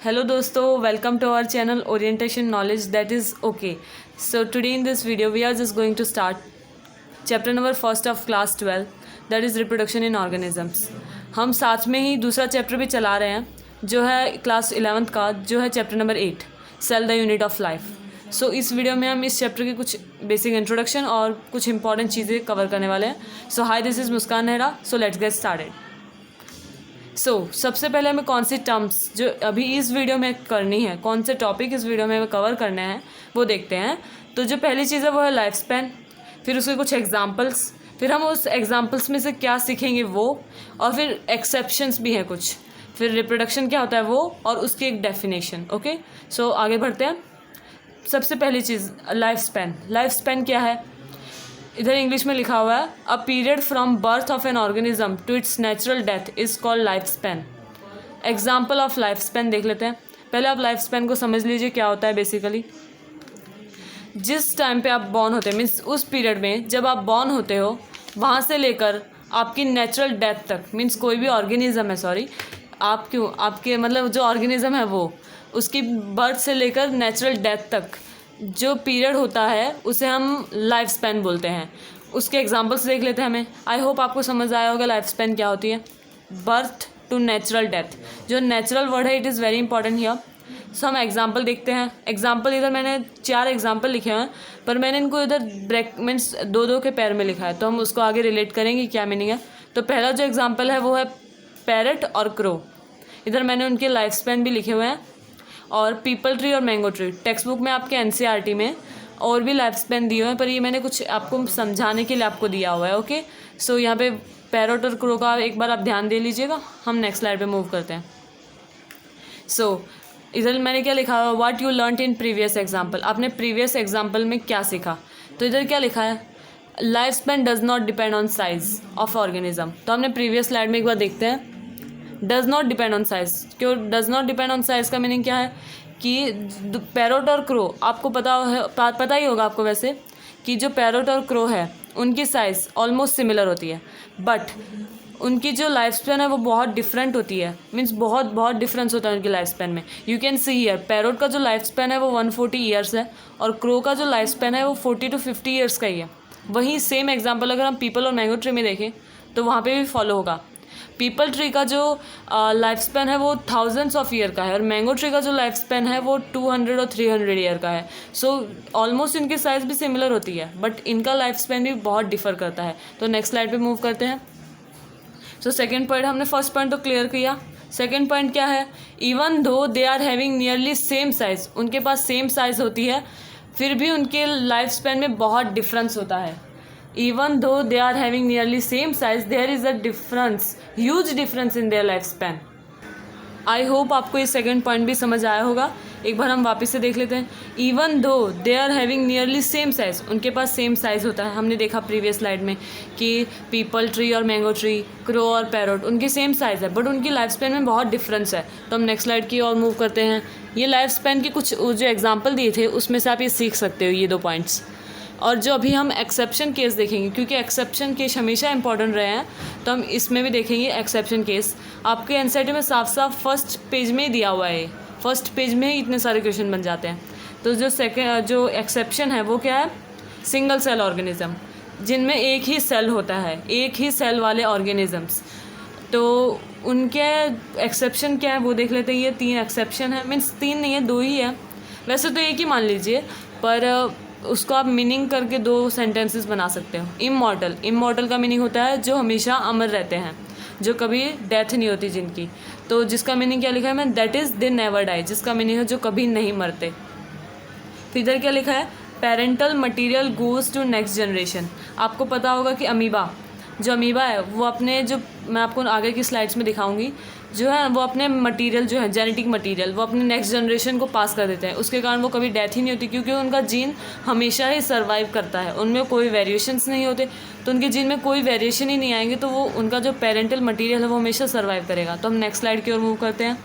Hello dosto, welcome to our channel Orientation Knowledge that is okay. So today in this video we are just going to start chapter number first of class 12 that is reproduction in organisms. हम साथ में ही दूसरा chapter भी चला रहे हैं जो है क्लास 11th का, जो है chapter number 8 cell the unit of life. So इस वीडियो में हम इस चैप्टर के कुछ बेसिक इंट्रोडक्शन और कुछ इंपॉर्टेंट चीज़ें कवर करने वाले हैं. So hi, this is Muskan Nehra. So let's get started. सबसे पहले हमें कौन सी टर्म्स जो अभी इस वीडियो में करनी है, कौन से टॉपिक इस वीडियो में कवर करने हैं वो देखते हैं. तो जो पहली चीज़ है वो है लाइफ स्पैन, फिर उसके कुछ एग्जांपल्स, फिर हम उस एग्जांपल्स में से क्या सीखेंगे वो, और फिर एक्सेप्शंस भी हैं कुछ, फिर रिप्रोडक्शन क्या होता है वो, और उसकी एक डेफिनेशन. ओके, सो आगे बढ़ते हैं. सबसे पहली चीज़ लाइफ स्पैन. लाइफ स्पैन क्या है? इधर इंग्लिश में लिखा हुआ है a period from birth of an organism to its natural death is called life span. Example of life span देख लेते हैं. पहले आप लाइफ स्पैन को समझ लीजिए क्या होता है. बेसिकली जिस टाइम पे आप बॉर्न होते हैं, मीन्स उस पीरियड में जब आप बॉर्न होते हो वहाँ से लेकर आपकी नेचुरल डेथ तक, मीन्स कोई भी ऑर्गेनिज्म है, सॉरी आपके मतलब जो ऑर्गेनिज्म है वो, उसकी बर्थ से लेकर नेचुरल डेथ तक जो पीरियड होता है उसे हम लाइफ स्पैन बोलते हैं. उसके एग्जांपल्स देख लेते हैं. हमें आई होप आपको समझ आया होगा लाइफ स्पैन क्या होती है. बर्थ टू नेचुरल डेथ, जो नेचुरल वर्ड है it is very important here. So हम एग्जांपल देखते हैं. एग्जांपल इधर मैंने 4 एग्जांपल लिखे हैं, पर मैंने इनको इधर ब्रेक मीन्स 2-2 के पैर में लिखा है, तो हम उसको आगे रिलेट करेंगे क्या मीनिंग है. तो पहला जो एग्जाम्पल है वो है पैरट और क्रो. इधर मैंने उनके लाइफ स्पैन भी लिखे हुए हैं. और पीपल ट्री और मैंगो ट्री, टेक्स्ट बुक में आपके एनसीईआरटी में और भी लाइफ स्पैन दिए हुए हैं, पर ये मैंने कुछ आपको समझाने के लिए आपको दिया हुआ है. ओके, सो यहाँ पे पैरट और क्रो का एक बार आप ध्यान दे लीजिएगा. हम नेक्स्ट स्लाइड पे मूव करते हैं. इधर मैंने क्या लिखा हुआ, what you learned in previous example. आपने प्रीवियस एग्जाम्पल में क्या सीखा. तो इधर क्या लिखा है, life span does not depend on size of organism. तो हमने प्रीवियस स्लाइड में एक बार देखते हैं. Does not depend on size. क्यों does not depend on size का मीनिंग क्या है कि पैरोट और क्रो, आपको पता ही होगा आपको वैसे कि जो पैरोट और क्रो है उनकी साइज़ ऑलमोस्ट सिमिलर होती है, बट उनकी जो लाइफ स्पैन है वो बहुत डिफरेंट होती है. मीन्स बहुत डिफरेंस होता है उनकी लाइफ स्पैन में. You can see here parrot का जो लाइफ स्पैन है वो 140 ईयर्स है, और क्रो का जो लाइफ स्पैन है वो 40 to 50 ईयर्स का ही है. वहीं सेम एग्जाम्पल अगर हम पीपल और मैंगो ट्री में देखें तो वहाँ पर भी फॉलो होगा. पीपल ट्री का जो लाइफ स्पैन है वो थाउजेंड्स ऑफ ईयर का है, और मैंगो ट्री का जो लाइफ स्पैन है वो 200 और 300 ईयर का है. सो ऑलमोस्ट इनकी साइज़ भी सिमिलर होती है, बट इनका लाइफ स्पैन भी बहुत डिफर करता है. तो नेक्स्ट स्लाइड पे मूव करते हैं. सेकेंड पॉइंट, हमने फर्स्ट पॉइंट तो क्लियर किया. सेकेंड पॉइंट क्या है, even though they are having nearly same size, उनके पास सेम साइज होती है, फिर भी उनके लाइफ स्पैन में बहुत डिफरेंस होता है. Even though they are having nearly same size, there is a difference, huge difference in their lifespan. I hope आपको ये सेकंड पॉइंट भी समझ आया होगा. एक बार हम वापस से देख लेते हैं. Even though they are having nearly same size, उनके पास सेम साइज़ होता है. हमने देखा प्रीवियस स्लाइड में कि पीपल ट्री और मैंगो ट्री, क्रो और पैरोट, उनकी सेम साइज़ है, बट उनकी लाइफ स्पैन में बहुत डिफरेंस है. तो हम नेक्स्ट स्लाइड की और मूव करते हैं. ये लाइफ स्पैन के कुछ जो एग्जाम्पल दिए थे उसमें से आप ये सीख सकते हो, ये 2 पॉइंट्स. और जो अभी हम एक्सेप्शन केस देखेंगे, क्योंकि एक्सेप्शन केस हमेशा इंपॉर्टेंट रहे हैं, तो हम इसमें भी देखेंगे एक्सेप्शन केस. आपके एनसीईआरटी में साफ साफ फर्स्ट पेज में ही दिया हुआ है, फर्स्ट पेज में ही इतने सारे क्वेश्चन बन जाते हैं. तो जो एक्सेप्शन है वो क्या है, सिंगल सेल ऑर्गेनिज्म, जिनमें एक ही सेल होता है, एक ही सेल वाले ऑर्गेनिजम्स. तो उनके एक्सेप्शन क्या है वो देख लेते हैं. ये 3 एक्सेप्शन है, मीन्स 3 नहीं है, 2 ही है. वैसे तो एक ही मान लीजिए, पर उसको आप मीनिंग करके 2 सेंटेंसेस बना सकते हो. इमॉर्टल का मीनिंग होता है जो हमेशा अमर रहते हैं, जो कभी डेथ नहीं होती जिनकी. तो जिसका मीनिंग क्या लिखा है मैंने, that is they never die, जिसका मीनिंग है जो कभी नहीं मरते. फिर इधर क्या लिखा है, parental material goes to next generation. आपको पता होगा कि अमीबा है वो अपने, जो मैं आपको आगे की स्लाइड्स में दिखाऊंगी, जो है वो अपने मटेरियल जो है जेनेटिक मटेरियल वो अपने नेक्स्ट जनरेशन को पास कर देते हैं. उसके कारण वो कभी डेथ ही नहीं होती, क्योंकि उनका जीन हमेशा ही सर्वाइव करता है, उनमें कोई वेरिएशंस नहीं होते. तो उनके जीन में कोई वेरिएशन ही नहीं आएंगे, तो वो उनका जो पेरेंटल मटेरियल है वो हमेशा सर्वाइव करेगा. तो हम नेक्स्ट स्लाइड की ओर मूव करते हैं.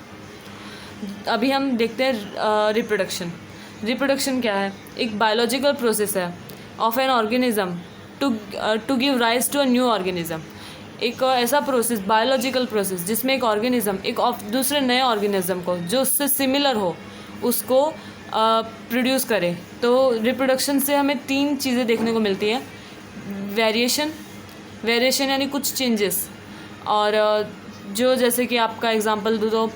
अभी हम देखते हैं रिप्रोडक्शन क्या है. एक बायोलॉजिकल प्रोसेस है of an organism to give rise to a new organism. एक ऐसा प्रोसेस, बायोलॉजिकल प्रोसेस, जिसमें एक ऑर्गेनिज्म एक दूसरे नए ऑर्गेनिज्म को जो उससे सिमिलर हो उसको प्रोड्यूस करे। तो रिप्रोडक्शन से हमें 3 चीज़ें देखने को मिलती है। वेरिएशन यानी कुछ चेंजेस, और जो जैसे कि आपका एग्जांपल दूँ तो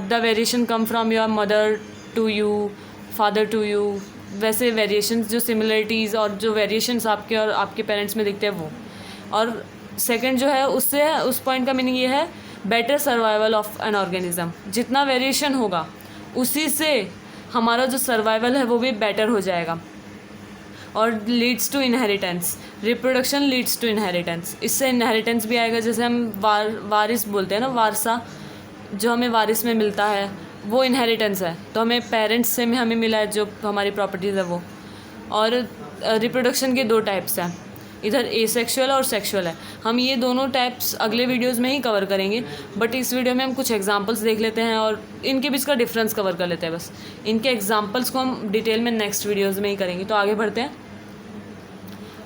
the variation come from your mother to you, father to you, वैसे वेरिएशंस, जो सिमिलरिटीज़ और जो वेरिएशंस आपके और आपके पेरेंट्स में दिखते हैं वो। और सेकंड जो है उससे, उस पॉइंट का मीनिंग ये है better survival of an organism. जितना वेरिएशन होगा उसी से हमारा जो सर्वाइवल है वो भी बेटर हो जाएगा। और leads to inheritance, reproduction leads to inheritance, इससे इनहेरिटेंस भी आएगा। जैसे हम वारिस बोलते हैं ना, वारसा, जो हमें वारिस में मिलता है वो इनहेरिटेंस है। तो हमें पेरेंट्स से में हमें मिला है जो हमारी प्रॉपर्टीज़ है वो। और रिप्रोडक्शन के 2 टाइप्स हैं, इधर एसेक्सुअल और सेक्सुअल है। हम ये दोनों टाइप्स अगले वीडियोस में ही कवर करेंगे, बट इस वीडियो में हम कुछ एग्जांपल्स देख लेते हैं और इनके बीच का डिफरेंस कवर कर लेते हैं बस। इनके एग्जांपल्स को हम डिटेल में नेक्स्ट वीडियोस में ही करेंगे। तो आगे बढ़ते हैं।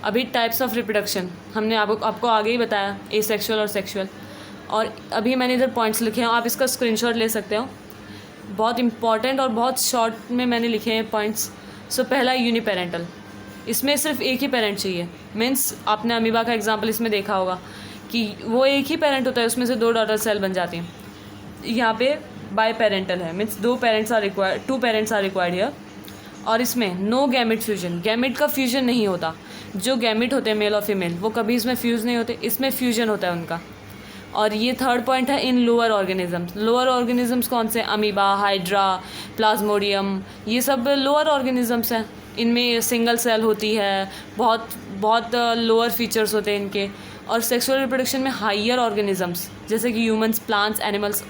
अभी टाइप्स ऑफ रिप्रोडक्शन हमने आपको आगे ही बताया, एसेक्सुअल और सेक्सुअल। और अभी मैंने इधर पॉइंट्स लिखे हैं, आप इसका स्क्रीनशॉट ले सकते हो। बहुत इंपॉर्टेंट और बहुत शॉर्ट में मैंने लिखे हैं पॉइंट्स। सो पहला यूनिपेरेंटल, इसमें सिर्फ एक ही पेरेंट चाहिए। मीन्स आपने अमीबा का एग्जांपल इसमें देखा होगा कि वो एक ही पेरेंट होता है, उसमें से 2 डॉटर सेल बन जाती हैं। यहाँ पे बाई पेरेंटल है, means 2 parents are required here. और इसमें नो गैमेट फ्यूजन, गैमेट का फ्यूजन नहीं होता। जो गैमेट होते हैं मेल और फीमेल वो कभी इसमें फ्यूज़ नहीं होते, इसमें फ्यूजन होता है उनका। और ये थर्ड पॉइंट है इन लोअर ऑर्गेनिजम्स। लोअर ऑर्गेनिजम्स कौन से? अमीबा, हाइड्रा, प्लाज्मोडियम, ये सब लोअर ऑर्गेनिजम्स हैं। इनमें सिंगल सेल होती है, बहुत लोअर फीचर्स होते हैं इनके। और सेक्सुअल रिप्रोडक्शन में हाइयर ऑर्गेनिजम्स जैसे कि ह्यूमंस, प्लांट्स, एनिमल्स।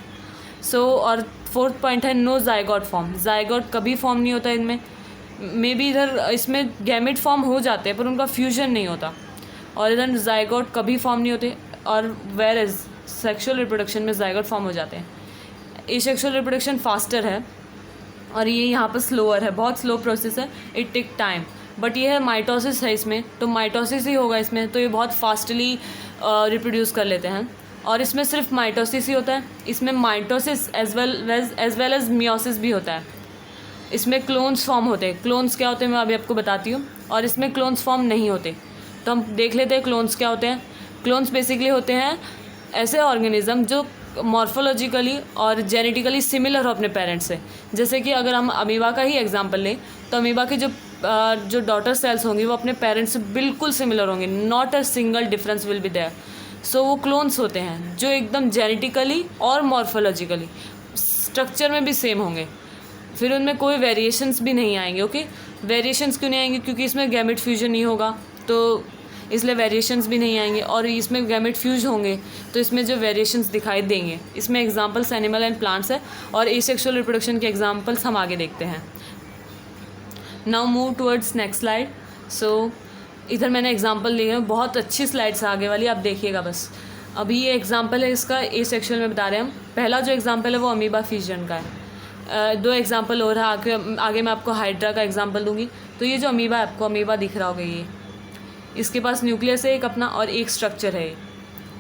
और फोर्थ पॉइंट है नो जाइगोट फॉर्म, जाइगोट कभी फॉर्म नहीं होता इनमें। मे बी इधर इसमें गैमेट फॉर्म हो जाते हैं पर उनका फ्यूजन नहीं होता, और इधर जाइगोट कभी फॉर्म नहीं होते। और वेयर इज सेक्सुअल रिप्रोडक्शन में जाइगोट फॉर्म हो जाते हैं। एसेक्सुअल रिप्रोडक्शन फास्टर है और ये यहाँ पर स्लोअर है, बहुत स्लो प्रोसेस है, इट टेक टाइम। बट ये है माइटोसिस है इसमें, तो माइटोसिस ही होगा इसमें, तो ये बहुत फास्टली रिप्रोड्यूस कर लेते हैं। और इसमें सिर्फ माइटोसिस ही होता है, इसमें mitosis as well as meiosis भी होता है। इसमें क्लोन्स फॉर्म होते हैं। क्लोन्स क्या होते हैं मैं अभी आपको बताती हूँ, और इसमें क्लोन्स फॉर्म नहीं होते। तो हम देख लेते हैं क्लोन्स क्या होते हैं। क्लोन्स बेसिकली होते हैं ऐसे ऑर्गेनिज्म जो मॉर्फोलॉजिकली और जेनेटिकली सिमिलर हो अपने पेरेंट्स से। जैसे कि अगर हम अमीबा का ही एग्जांपल लें तो अमीबा के जो डॉटर सेल्स होंगी वो अपने पेरेंट्स से बिल्कुल सिमिलर होंगे, not a single difference will be there. So वो क्लोन्स होते हैं जो एकदम जेनेटिकली और मॉर्फोलॉजिकली स्ट्रक्चर में भी सेम होंगे, फिर उनमें कोई वेरिएशंस भी नहीं आएंगे। ओके, वेरिएशंस क्यों नहीं आएंगे? क्योंकि इसमें गैमेट फ्यूजन नहीं होगा, तो इसलिए वेरिएशंस भी नहीं आएंगे। और इसमें गैमेट फ्यूज होंगे तो इसमें जो वेरिएशंस दिखाई देंगे। इसमें एग्जांपल्स एनिमल एंड प्लांट्स है, और एसेक्सुअल रिप्रोडक्शन के एग्जांपल्स हम आगे देखते हैं। Now move towards next slide. So इधर मैंने एग्जांपल लिए हैं, बहुत अच्छी स्लाइड्स आगे वाली, आप देखिएगा बस। अभी ये एग्जांपल है इसका, एसेक्सुअल में बता रहे हैं हम। पहला जो एग्जांपल है वो अमीबा फ्यूजन का है। 2 एग्जांपल और है, आगे मैं आपको हाइड्रा का एग्जांपल दूंगी। तो ये जो अमीबा है, आपको अमीबा दिख रहा होगा, ये इसके पास न्यूक्लियस है एक अपना और एक स्ट्रक्चर है।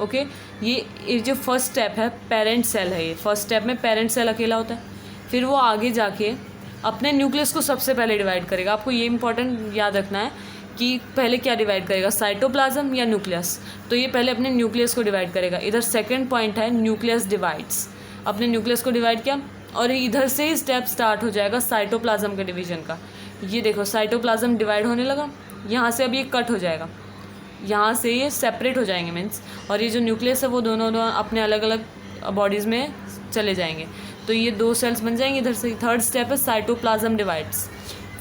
ओके, ये जो फर्स्ट स्टेप है पेरेंट सेल है। ये फर्स्ट स्टेप में पेरेंट सेल अकेला होता है, फिर वो आगे जाके अपने न्यूक्लियस को सबसे पहले डिवाइड करेगा। आपको ये इंपॉर्टेंट याद रखना है कि पहले क्या डिवाइड करेगा, साइटोप्लाज्म या न्यूक्लियस। तो ये पहले अपने न्यूक्लियस को डिवाइड करेगा। इधर सेकेंड पॉइंट है न्यूक्लियस डिवाइड्स, अपने न्यूक्लियस को डिवाइड किया और इधर से ही स्टेप स्टार्ट हो जाएगा साइटोप्लाज्म के डिवीजन का। ये देखो साइटोप्लाज्म डिवाइड होने लगा, यहाँ से अब ये कट हो जाएगा, यहाँ से ये सेपरेट हो जाएंगे मीन्स, और ये जो न्यूक्लियस है वो दोनों अपने अलग अलग बॉडीज़ में चले जाएंगे। तो ये 2 सेल्स बन जाएंगे इधर से। थर्ड स्टेप है साइटोप्लाज्म डिवाइड्स।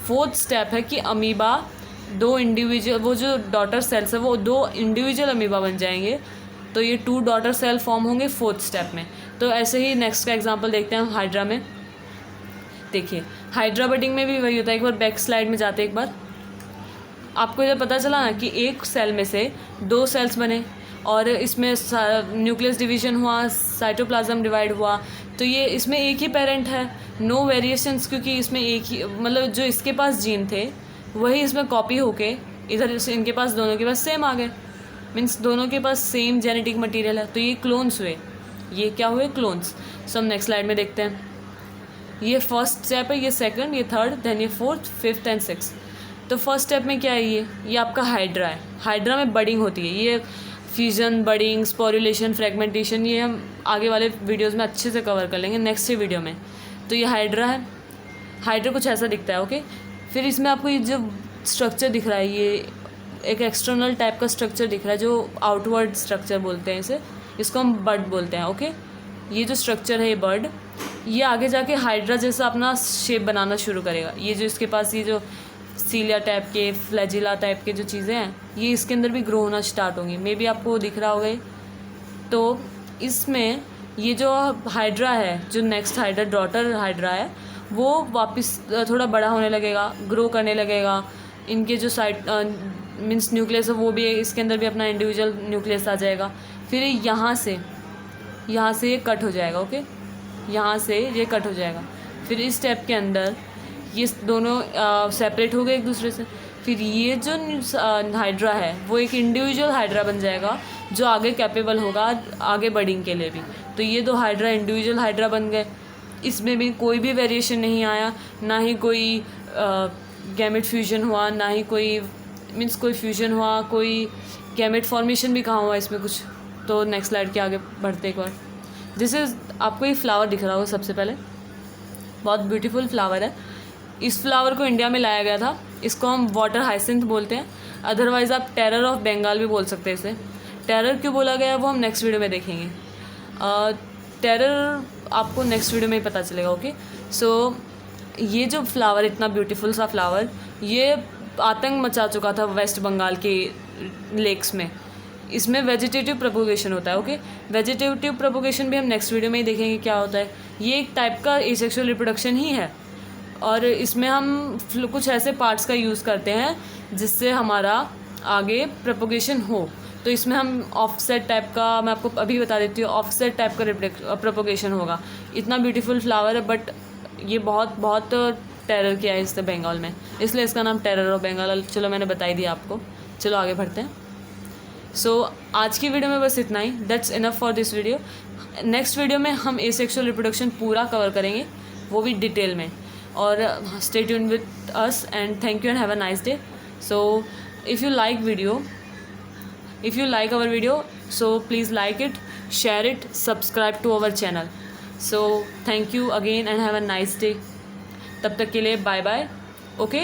फोर्थ स्टेप है कि अमीबा 2 इंडिविजुअल, वो जो डॉटर सेल्स है वो 2 इंडिविजुअल अमीबा बन जाएंगे। तो ये 2 डॉटर सेल फॉर्म होंगे फोर्थ स्टेप में। तो ऐसे ही नेक्स्ट का एग्जांपल देखते हैं हम हाइड्रा में। देखिए हाइड्रा बडिंग में भी वही होता है। एक बार बैक स्लाइड में जाते एक बार, आपको इधर पता चला ना कि एक सेल में से 2 सेल्स बने और इसमें न्यूक्लियस डिवीजन हुआ, साइटोप्लाज्म डिवाइड हुआ। तो ये इसमें एक ही पेरेंट है, नो वेरिएशंस, क्योंकि इसमें एक ही मतलब जो इसके पास जीन थे वही इसमें कॉपी होके इधर इनके पास दोनों के पास सेम आ गए। मीन्स दोनों के पास सेम जेनेटिक मटेरियल है, तो ये क्लोन्स हुए, ये क्या हुए, क्लोन्स। सो हम नेक्स्ट स्लाइड में देखते हैं। ये फर्स्ट स्टेप है, ये सेकंड, ये थर्ड, देन ये फोर्थ, फिफ्थ एंड सिक्स। तो फर्स्ट स्टेप में क्या है, ये आपका हाइड्रा है। हाइड्रा में बडिंग होती है, ये फ्यूजन, बडिंग, स्पोरुलेशन, फ्रेगमेंटेशन, ये हम आगे वाले वीडियोस में अच्छे से कवर कर लेंगे नेक्स्ट वीडियो में। तो ये हाइड्रा है, हाइड्रा कुछ ऐसा दिखता है, ओके। फिर इसमें आपको ये जो स्ट्रक्चर दिख रहा है, ये एक एक्सटर्नल टाइप का स्ट्रक्चर दिख रहा है, जो आउटवर्ड स्ट्रक्चर बोलते हैं इसे, इसको हम बड बोलते हैं, ओके। ये जो स्ट्रक्चर है, ये बड, ये आगे जाके हाइड्रा जैसा अपना शेप बनाना शुरू करेगा। ये जो इसके पास ये जो सीलिया टाइप के, फ्लैजिला टाइप के जो चीज़ें हैं, ये इसके अंदर भी ग्रो होना स्टार्ट होंगी। मे बी आपको दिख रहा होगा। तो इसमें ये जो हाइड्रा है, जो नेक्स्ट हाइड्रा, डॉटर हाइड्रा है, वो वापस थोड़ा बड़ा होने लगेगा, ग्रो करने लगेगा। इनके जो साइड मीन्स न्यूक्लियस है, वो भी इसके अंदर भी अपना इंडिविजुअल न्यूक्लियस आ जाएगा। फिर यहाँ से ये कट हो जाएगा, ओके, यहाँ से ये कट हो जाएगा। फिर इस स्टेप के अंदर ये दोनों सेपरेट हो गए एक दूसरे से। फिर ये जो हाइड्रा है, वो एक इंडिविजुअल हाइड्रा बन जाएगा, जो आगे कैपेबल होगा आगे बडिंग के लिए भी। तो ये दो हाइड्रा इंडिविजुअल हाइड्रा बन गए, इसमें भी कोई भी वेरिएशन नहीं आया, ना ही कोई गैमेट फ्यूजन हुआ, ना ही कोई मीन्स कोई फ्यूजन हुआ, कोई गैमेट फॉर्मेशन भी कहाँ हुआ इसमें कुछ। तो नेक्स्ट स्लाइड के आगे बढ़ते एक बार। जैसे आपको ये फ्लावर दिख रहा होगा, सबसे पहले बहुत ब्यूटीफुल फ्लावर है। इस फ्लावर को इंडिया में लाया गया था, इसको हम वाटर हाइसिंथ बोलते हैं, अदरवाइज़ आप टेरर ऑफ बंगाल भी बोल सकते हैं इसे। टेरर क्यों बोला गया है वो हम नेक्स्ट वीडियो में देखेंगे। टेरर आपको नेक्स्ट वीडियो में ही पता चलेगा, ओके। सो ये जो फ्लावर, इतना ब्यूटीफुल सा फ्लावर, ये आतंक मचा चुका था वेस्ट बंगाल के लेक्स में। इसमें वेजिटेटिव प्रोपोगेशन होता है, ओके। वेजिटेटिव प्रोपोगेशन भी हम नेक्स्ट वीडियो में ही देखेंगे क्या होता है। ये एक टाइप का एसेक्सुअल रिप्रोडक्शन ही है, और इसमें हम कुछ ऐसे पार्ट्स का यूज़ करते हैं जिससे हमारा आगे प्रोपोगेशन हो। तो इसमें हम ऑफसेट टाइप का, मैं आपको अभी बता देती हूँ, ऑफसेट टाइप का प्रोपोगेशन होगा। इतना ब्यूटीफुल फ्लावर है, बट ये बहुत टेरर किया है इसने बंगाल में, इसलिए इसका नाम टेरर ऑफ बंगाल। चलो मैंने बताई दिया आपको, चलो आगे बढ़ते हैं। सो आज की वीडियो में बस इतना ही, that's enough for this video. Next video में हम एसेक्सुअल रिप्रोडक्शन पूरा कवर करेंगे, वो भी डिटेल में। और stay tuned with us and thank you and have a nice day. So if you like our video, so please like it, share it, subscribe to our channel. So thank you again and have a nice day. तब तक के लिए bye bye, okay.